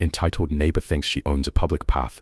entitled Neighbor Thinks She Owns a Public Path.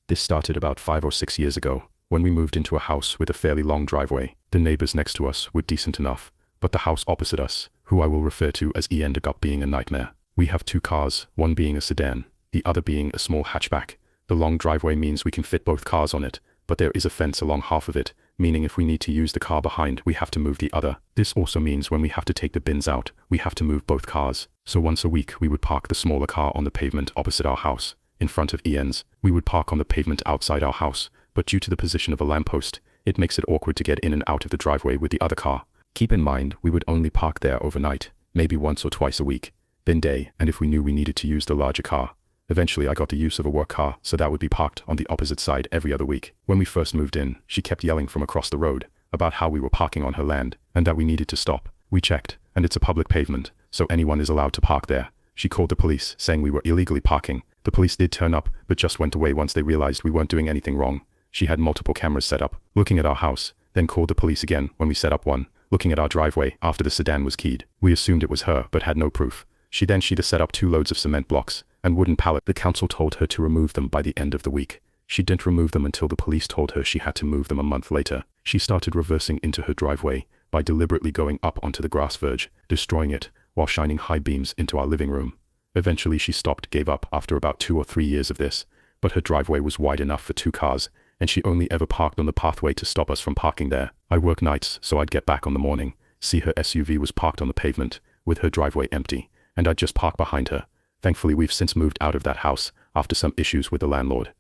This started about 5 or 6 years ago, when we moved into a house with a fairly long driveway. The neighbors next to us were decent enough, but the house opposite us, who I will refer to as E, ended up being a nightmare. We have 2 cars, one being a sedan, the other being a small hatchback. The long driveway means we can fit both cars on it, but there is a fence along half of it, meaning if we need to use the car behind, we have to move the other. This also means when we have to take the bins out, we have to move both cars. So once a week we would park the smaller car on the pavement opposite our house, in front of Ian's. We would park on the pavement outside our house, but due to the position of a lamppost, it makes it awkward to get in and out of the driveway with the other car. Keep in mind, we would only park there overnight, maybe once or twice a week, bin day, and if we knew we needed to use the larger car. Eventually I got the use of a work car, so that would be parked on the opposite side every other week. When we first moved in, she kept yelling from across the road about how we were parking on her land, and that we needed to stop. We checked, and it's a public pavement, so anyone is allowed to park there. She called the police, saying we were illegally parking. The police did turn up, but just went away once they realized we weren't doing anything wrong. She had multiple cameras set up, looking at our house, then called the police again when we set up one, looking at our driveway after the sedan was keyed. We assumed it was her, but had no proof. She set up 2 loads of cement blocks and wooden pallet. The council told her to remove them by the end of the week. She didn't remove them until the police told her she had to move them a month later. She started reversing into her driveway by deliberately going up onto the grass verge, destroying it, while shining high beams into our living room. Eventually she gave up after about 2 or 3 years of this, but her driveway was wide enough for 2 cars, and she only ever parked on the pathway to stop us from parking there. I work nights, so I'd get back on the morning, see her SUV was parked on the pavement, with her driveway empty, and I'd just park behind her. Thankfully we've since moved out of that house, after some issues with the landlord.